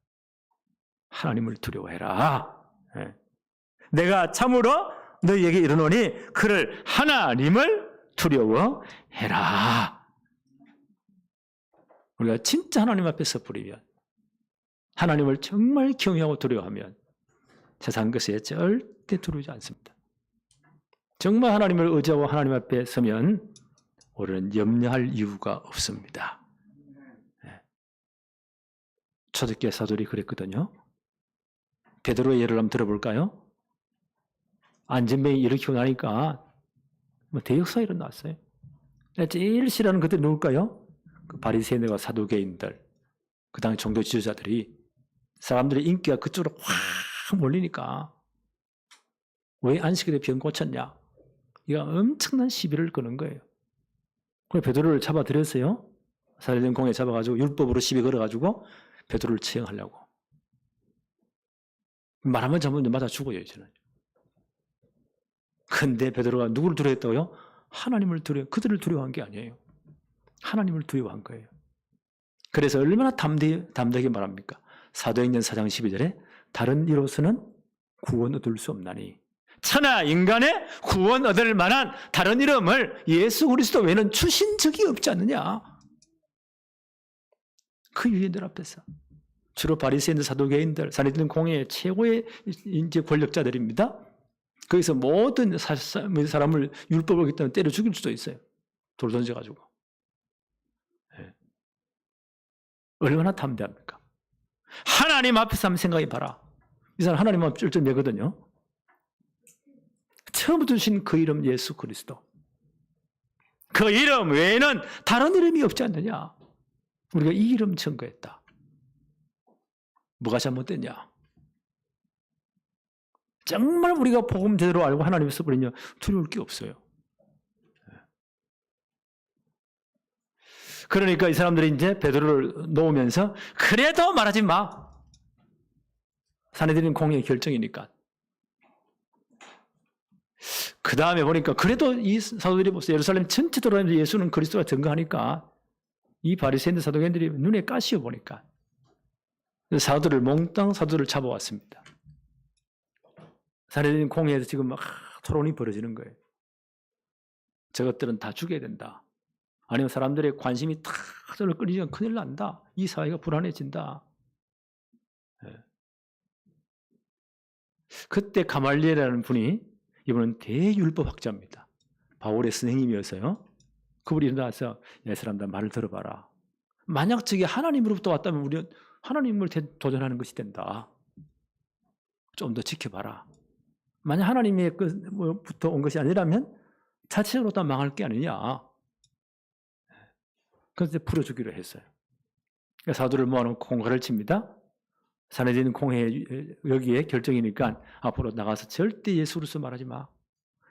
하나님을 두려워해라. 내가 참으로 너희에게 이르노니 그를 하나님을 두려워해라. 우리가 진짜 하나님 앞에 서버리면 하나님을 정말 경외하고 두려워하면 세상 것에 절대 두려우지 않습니다. 정말 하나님을 의지하고 하나님 앞에 서면 우리는 염려할 이유가 없습니다. 초대교회 사도들이 그랬거든요. 베드로의 예를 한번 들어볼까요? 안전뱅이 일으키고 나니까 대역사가 일어났어요. 제일 싫어하는 그들이 누굴까요? 그 바리새인들과 사두개인들, 그 당시 종교 지도자들이 사람들의 인기가 그쪽으로 확 몰리니까 왜 안식일에 병 고쳤냐? 이거 엄청난 시비를 거는 거예요. 그래서 베드로를 잡아들였어요. 사리된 공에 잡아가지고 율법으로 시비 걸어가지고 베드로를 처형하려고. 말하면 잘못 맞아 죽어요, 저는. 근데 베드로가 누구를 두려워했다고요? 하나님을 그들을 두려워한 게 아니에요. 하나님을 두려워한 거예요. 그래서 얼마나 담대하게 말합니까? 사도행전 4장 12절에 다른 이로서는 구원 얻을 수 없나니 천하 인간의 구원 얻을 만한 다른 이름을 예수 그리스도 외에는 주신 적이 없지 않느냐. 그 유대인들 앞에서 주로 바리새인들, 사두개인들, 사리된 공회의 최고의 이제 권력자들입니다. 거기서 모든 사람을 율법을 어기 때문에 때려 죽일 수도 있어요. 돌 던져가지고. 얼마나 담대합니까? 하나님 앞에서 한번 생각해 봐라. 이 사람 하나님 앞에 쫄쫄 매거든요. 처음부터 주신 그 이름 예수 그리스도. 그 이름 외에는 다른 이름이 없지 않느냐. 우리가 이 이름 증거했다. 뭐가 잘못됐냐? 정말 우리가 복음 제대로 알고 하나님을 써버리냐 두려울 게 없어요. 그러니까 이 사람들이 이제 베드로를 놓으면서 그래도 말하지 마. 사내들인 공의의 결정이니까. 그 다음에 보니까 그래도 이 사도들이 보세요. 예루살렘 전체 돌아다니면서 예수는 그리스도가 증거하니까 이 바리새인들 사도견들이 눈에 가시어 보니까 사도들을 몽땅 사도들을 잡아왔습니다. 사내들인 공회에서 지금 막 토론이 벌어지는 거예요. 저것들은 다 죽여야 된다. 아니면 사람들의 관심이 탁 저를 끌리면 큰일 난다. 이 사회가 불안해진다. 네. 그때 가말리엘이라는 분이 이분은 대율법학자입니다. 바울의 선생님이어서요. 그분이 일어나서 야, 사람들 말을 들어봐라. 만약 저게 하나님으로부터 왔다면 우리는 하나님을 도전하는 것이 된다. 좀 더 지켜봐라. 만약 하나님부터 온 것이 아니라면 자체적으로 다 망할 게 아니냐. 그래서 풀어주기로 했어요. 사도를 모아놓고 공가를 칩니다. 사내들인 공회 여기에 결정이니까 앞으로 나가서 절대 예수로서 말하지 마.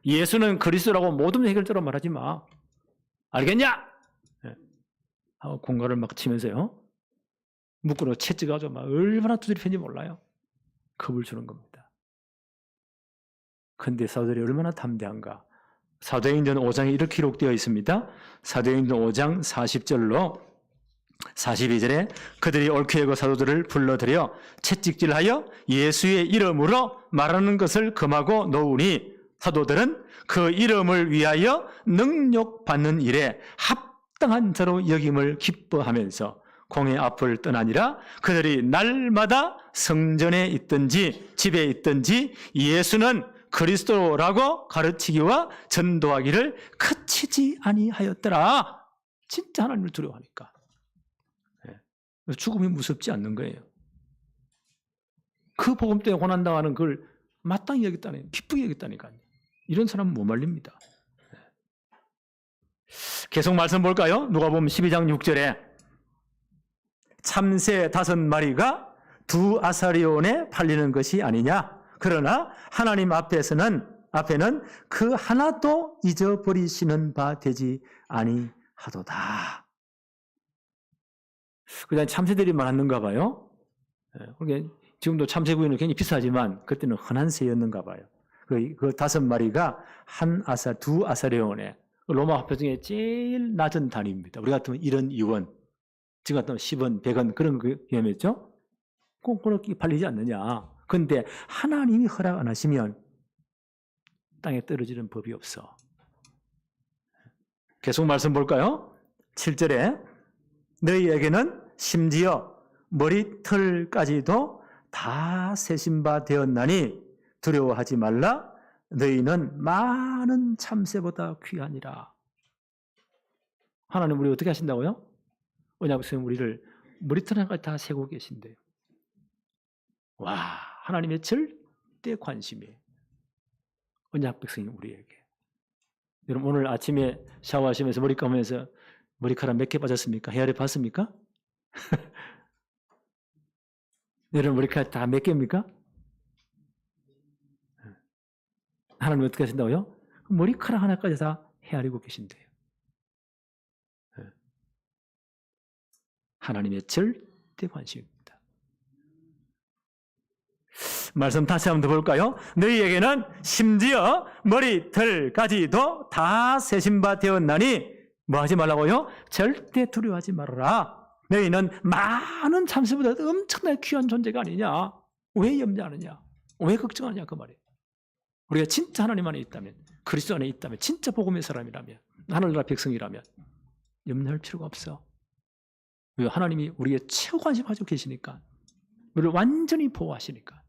예수는 그리스도라고 모든 해결자로 말하지 마. 알겠냐? 하고 공가를 막 치면서요. 묶어놓고 채찍가지고 막 얼마나 두드리 팬지 몰라요. 겁을 주는 겁니다. 그런데 사도들이 얼마나 담대한가. 사도행전 5장에 이렇게 기록되어 있습니다. 사도행전 5장 40절로 42절에 그들이 옳게 여겨 사도들을 불러들여 채찍질하여 예수의 이름으로 말하는 것을 금하고 놓으니 사도들은 그 이름을 위하여 능력받는 일에 합당한 자로 여김을 기뻐하면서 공회 앞을 떠나니라. 그들이 날마다 성전에 있든지 집에 있든지 예수는 그리스도라고 가르치기와 전도하기를 그치지 아니하였더라. 진짜 하나님을 두려워하니까. 죽음이 무섭지 않는 거예요. 그 복음 때문에 고난당하는 걸 마땅히 여겼다니, 기쁘게 여겼다니까요. 이런 사람은 못 말립니다. 계속 말씀 볼까요? 누가복음 12장 6절에 참새 5마리가 2아사리온에 팔리는 것이 아니냐. 그러나 하나님 앞에는 그 하나도 잊어버리시는 바 되지 아니하도다. 그다음 참새들이 많았는가 봐요. 그러니까 지금도 참새구이는 굉장히 비싸지만 그때는 흔한 새였는가 봐요. 그 5마리가 2아사리온에 로마 화폐 중에 제일 낮은 단위입니다. 우리 같으면 1원, 2원, 지금 같으면 10원, 100원 그런 개념이었죠. 그렇게 팔리지 않느냐. 그런데 하나님이 허락 안 하시면 땅에 떨어지는 법이 없어. 계속 말씀 볼까요? 7절에 너희에게는 심지어 머리털까지도 다 세신 바 되었나니 두려워하지 말라. 너희는 많은 참새보다 귀하니라. 하나님 우리 어떻게 하신다고요? 언약에서 우리를 머리털까지 다 세고 계신대요. 와, 하나님의 절대 관심이에요. 언약 백성인 우리에게. 여러분 오늘 아침에 샤워하시면서 머리 감으면서 머리카락 몇 개 빠졌습니까? 헤아려 봤습니까? 여러분 머리카락 다 몇 개입니까? 하나님 어떻게 하신다고요? 머리카락 하나까지 다 헤아리고 계신대요. 하나님의 절대 관심입니다. 말씀 다시 한번 더 볼까요? 너희에게는 심지어 머리털까지도 다 세신 바 되었나니 뭐 하지 말라고요? 절대 두려워하지 말아라. 너희는 많은 참새보다 엄청나게 귀한 존재가 아니냐. 왜 염려하느냐? 왜 걱정하느냐 그 말이에요. 우리가 진짜 하나님 안에 있다면, 그리스도 안에 있다면, 진짜 복음의 사람이라면, 하늘나라 백성이라면 염려할 필요가 없어. 왜? 하나님이 우리의 최고 관심 가지고 계시니까. 우리를 완전히 보호하시니까.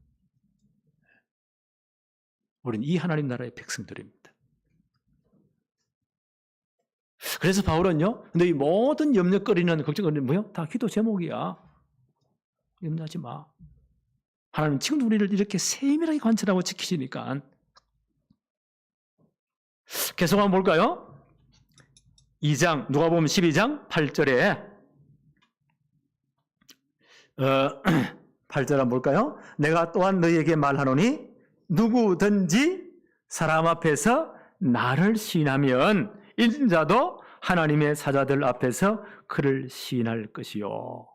우리는 이 하나님 나라의 백성들입니다. 그래서 바울은요, 너희 모든 염려거리는 걱정거리는 뭐요? 다 기도 제목이야. 염려하지 마. 하나님 지금도 우리를 이렇게 세밀하게 관찰하고 지키시니까. 계속 한번 볼까요? 2장, 누가복음 12장 8절에 8절 한번 볼까요? 내가 또한 너희에게 말하노니 누구든지 사람 앞에서 나를 시인하면 인자도 하나님의 사자들 앞에서 그를 시인할 것이요.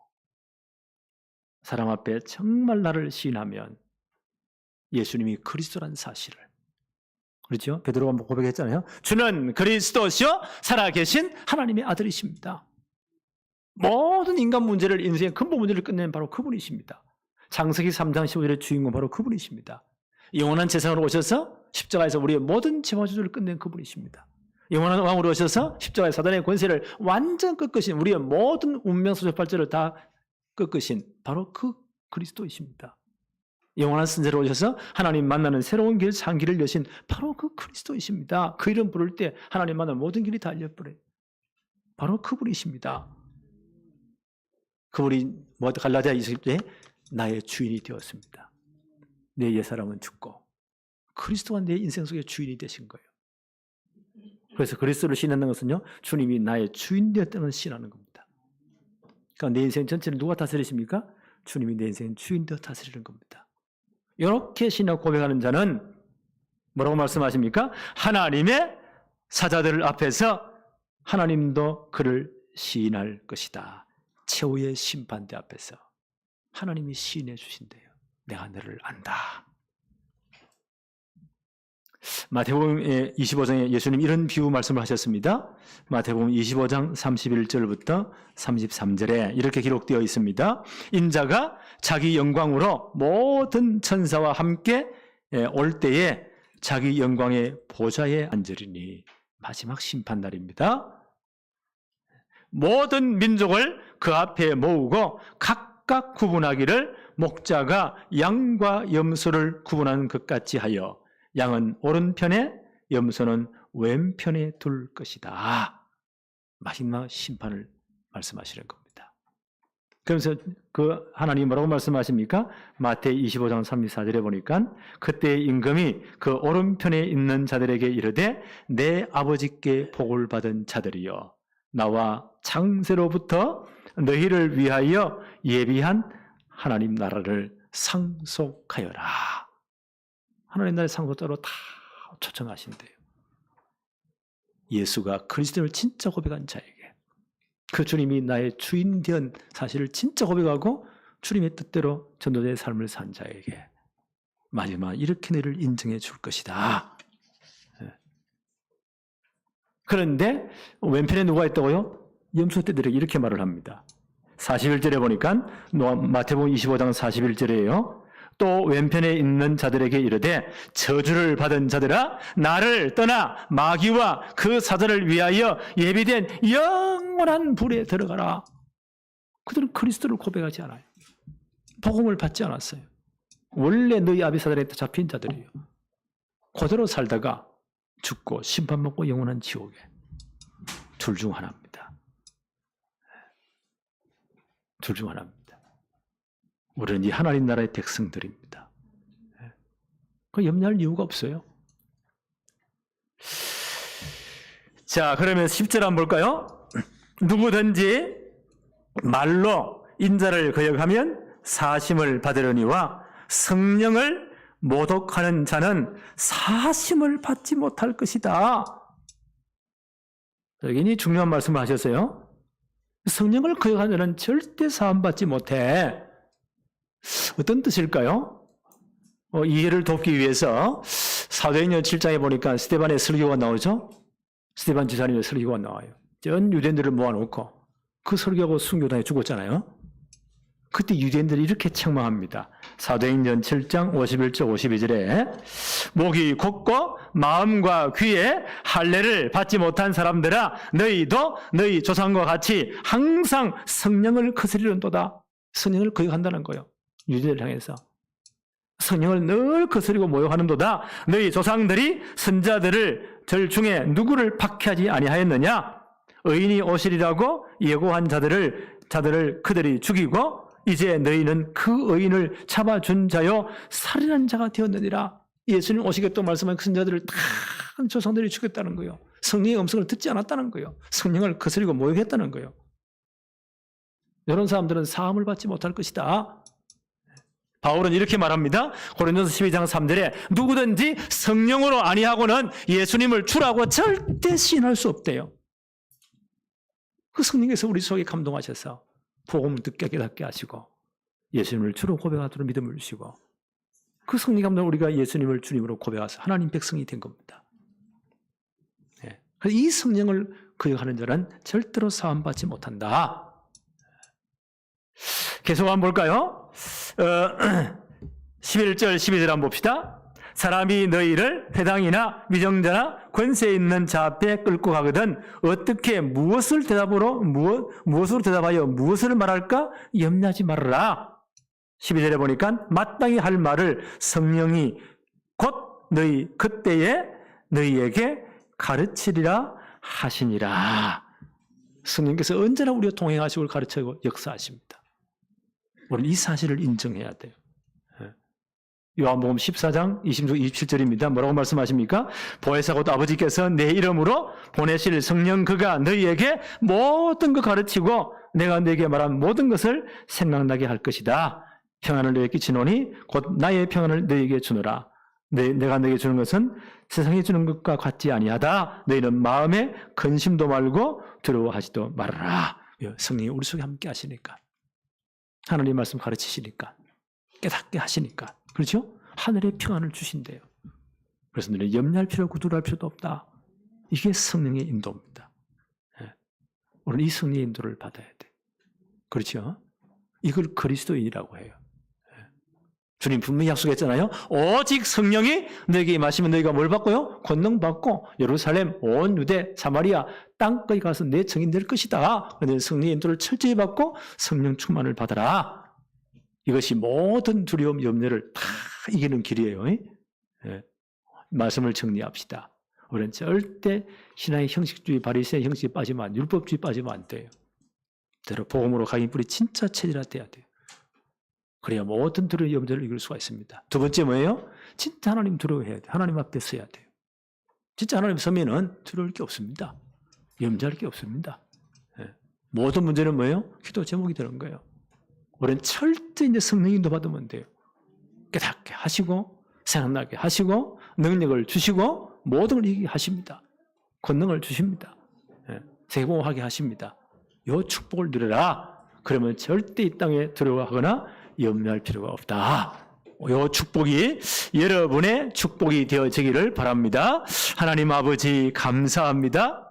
사람 앞에 정말 나를 시인하면 예수님이 그리스도라는 사실을. 그렇죠? 베드로가 고백했잖아요. 주는 그리스도시요 살아계신 하나님의 아들이십니다. 모든 인간 문제를, 인생의 근본 문제를 끝내는 바로 그분이십니다. 창세기 3장 15절의 주인공 바로 그분이십니다. 영원한 세상으로 오셔서 십자가에서 우리의 모든 죄와저주를 끝낸 그분이십니다. 영원한 왕으로 오셔서 십자가의 사단의 권세를 완전 꺾으신, 우리의 모든 운명소재발전을 다 꺾으신 바로 그 그리스도이십니다. 영원한 선지자로 오셔서 하나님 만나는 새로운 길, 산 길을 여신 바로 그 그리스도이십니다. 그 이름 부를 때 하나님 만나는 모든 길이 다 열려버려요. 바로 그분이십니다. 그분이 갈라디아 20에 나의 주인이 되었습니다. 내 옛사람은 죽고 그리스도가 내 인생 속의 주인이 되신 거예요. 그래서 그리스도를 신하는 것은요, 주님이 나의 주인 되었다는 신하는 겁니다. 그러니까 내 인생 전체를 누가 다스리십니까? 주님이 내 인생 주인 되어 다스리는 겁니다. 이렇게 신하고 고백하는 자는 뭐라고 말씀하십니까? 하나님의 사자들 앞에서 하나님도 그를 시인할 것이다. 최후의 심판대 앞에서 하나님이 시인해 주신대요. 내가 너를 안다. 마태복음 25장에 예수님 이런 비유 말씀을 하셨습니다. 마태복음 25장 31절부터 33절에 이렇게 기록되어 있습니다. 인자가 자기 영광으로 모든 천사와 함께 올 때에 자기 영광의 보좌에 앉으리니, 마지막 심판날입니다. 모든 민족을 그 앞에 모으고 각각 구분하기를 목자가 양과 염소를 구분하는 것 같이 하여 양은 오른편에 염소는 왼편에 둘 것이다. 마지막 심판을 말씀하시는 겁니다. 그러면서 그 하나님이 뭐라고 말씀하십니까? 마태 25장 34절에 보니까 그때의 임금이 그 오른편에 있는 자들에게 이르되 내 아버지께 복을 받은 자들이여 나와 창세로부터 너희를 위하여 예비한 하나님 나라를 상속하여라. 하나님 나라의 상속자로 다 초청하신대요. 예수가 그리스도를 진짜 고백한 자에게, 그 주님이 나의 주인 된 사실을 진짜 고백하고 주님의 뜻대로 전도자의 삶을 산 자에게 마지막 이렇게 너를 인정해 줄 것이다. 그런데 왼편에 누가 있다고요? 염소떼들에게 이렇게 말을 합니다. 41절에 보니까 마태복음 25장 41절이에요. 또 왼편에 있는 자들에게 이르되 저주를 받은 자들아 나를 떠나 마귀와 그 사자를 위하여 예비된 영원한 불에 들어가라. 그들은 그리스도를 고백하지 않아요. 복음을 받지 않았어요. 원래 너희 아비 사단에 잡힌 자들이에요. 그대로 살다가 죽고 심판받고 영원한 지옥에, 둘 중 하나입니다. 둘 중 하나입니다. 우리는 이 하나님 나라의 백성들입니다. 그 염려할 이유가 없어요. 자, 그러면 10절 한번 볼까요? 누구든지 말로 인자를 거역하면 사심을 받으려니와 성령을 모독하는 자는 사심을 받지 못할 것이다. 여기는 중요한 말씀을 하셨어요. 성령을 거역하는 자는 절대 사함받지 못해. 어떤 뜻일까요? 이해를 돕기 위해서 사도행전 7장에 보니까 스데반의 설교가 나오죠. 스데반 지사님의 설교가 나와요. 전 유대인들을 모아놓고 그 설교하고 순교당해 죽었잖아요. 그때 유대인들이 이렇게 책망합니다. 사도행전 7장 51절 52절에 목이 곧고 마음과 귀에 할례를 받지 못한 사람들아 너희도 너희 조상과 같이 항상 성령을 거스리는도다. 성령을 거역한다는 거예요. 유대인을 향해서 성령을 늘 거스리고 모욕하는도다. 너희 조상들이 선자들을 절 중에 누구를 박해하지 아니하였느냐? 의인이 오시리라고 예고한 자들을 그들이 죽이고 이제 너희는 그 의인을 잡아준 자요 살인한 자가 되었느니라. 예수님 오시겠다고 말씀한 그 선자들을 다 조상들이 죽였다는 거예요. 성령의 음성을 듣지 않았다는 거예요. 성령을 거스리고 모욕했다는 거예요. 이런 사람들은 사함을 받지 못할 것이다. 바울은 이렇게 말합니다. 고린도서 12장 3절에 누구든지 성령으로 아니하고는 예수님을 주라고 절대 시인할 수 없대요. 그 성령께서 우리 속에 감동하셔서 복음을 듣게 깨닫게 하시고 예수님을 주로 고백하도록 믿음을 주시고 그 성령 감동 우리가 예수님을 주님으로 고백해서 하나님 백성이 된 겁니다. 네. 이 성령을 거역하는 자는 절대로 사함받지 못한다. 계속 한번 볼까요? 11절 12절 한번 봅시다. 사람이 너희를 회당이나 위정자나 권세 있는 자 앞에 끌고 가거든 어떻게 무엇으로 대답하여 무엇을 말할까 염려하지 말아라. 12절에 보니까 마땅히 할 말을 성령이 곧 너희 그때에 너희에게 가르치리라 하시니라. 성령께서 언제나 우리와 동행하시고 가르치고 역사하십니다. 우리는 이 사실을 인정해야 돼요. 요한복음 14장 26, 27절입니다. 뭐라고 말씀하십니까? 보혜사 곧 아버지께서 내 이름으로 보내실 성령 그가 너희에게 모든 것 가르치고 내가 너희에게 말한 모든 것을 생각나게 할 것이다. 평안을 너희에게 끼치노니 곧 나의 평안을 너희에게 주노라. 내가 너희에게 주는 것은 세상에 주는 것과 같지 아니하다. 너희는 마음에 근심도 말고 두려워하지도 말아라. 성령이 우리 속에 함께 하시니까, 하나님 말씀 가르치시니까, 깨닫게 하시니까, 그렇죠? 하늘의 평안을 주신대요. 그래서 너희는 염려할 필요 없고 두려워할 필요도 없다. 이게 성령의 인도입니다. 우리는 이 성령의 인도를 받아야 돼. 그렇죠? 이걸 그리스도인이라고 해요. 주님 분명히 약속했잖아요. 오직 성령이 너에게 임하시면 너희가 뭘 받고요? 권능 받고 예루살렘, 온 유대, 사마리아 땅까지 가서 내 증인 될 것이다. 그런데 성령의 인도를 철저히 받고 성령 충만을 받아라. 이것이 모든 두려움, 염려를 다 이기는 길이에요. 말씀을 정리합시다. 우리는 절대 신앙의 형식주의, 바리새의 형식에 빠지면 안 돼요. 율법주의 빠지면 안 돼요. 대로 복음으로 각인 뿌리 진짜 체질화돼야 돼요. 그래야 모든 두려움, 염려를 이길 수가 있습니다. 두 번째 뭐예요? 진짜 하나님 두려워해야 돼요. 하나님 앞에 서야 돼요. 진짜 하나님 서면은 두려울 게 없습니다. 염려할 게 없습니다. 모든 문제는 뭐예요? 기도 제목이 되는 거예요. 우리는 철저히 이제 성령 인도 받으면 돼요. 깨닫게 하시고, 생각나게 하시고, 능력을 주시고, 모든 걸 이기게 하십니다. 권능을 주십니다. 세공하게 하십니다. 이 축복을 누려라. 그러면 절대 이 땅에 두려워하거나 염려할 필요가 없다. 이 축복이 여러분의 축복이 되어지기를 바랍니다. 하나님 아버지 감사합니다.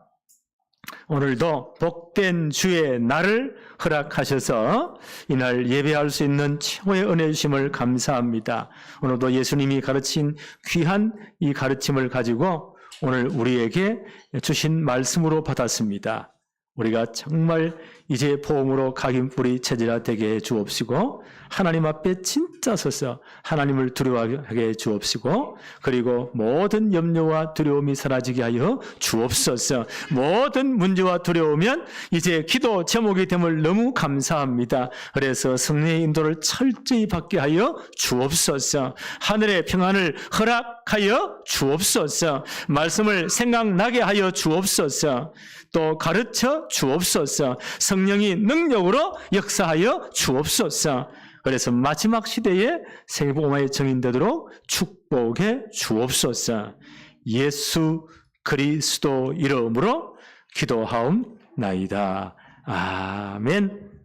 오늘도 복된 주의 날을 허락하셔서 이날 예배할 수 있는 최고의 은혜 주심을 감사합니다. 오늘도 예수님이 가르친 귀한 이 가르침을 가지고 오늘 우리에게 주신 말씀으로 받았습니다. 우리가 정말 이제 복음으로 각인뿌리 체질화 되게 해 주옵시고 하나님 앞에 진짜 서서 하나님을 두려워하게 해 주옵시고 그리고 모든 염려와 두려움이 사라지게 하여 주옵소서. 모든 문제와 두려우면 이제 기도 제목이 됨을 너무 감사합니다. 그래서 성령의 인도를 철저히 받게 하여 주옵소서. 하늘의 평안을 허락하여 주옵소서. 말씀을 생각나게 하여 주옵소서. 또 가르쳐 주옵소서. 성령이 능력으로 역사하여 주옵소서. 그래서 마지막 시대에 세계복음화의 정인 되도록 축복해 주옵소서. 예수 그리스도 이름으로 기도하옵나이다. 아멘.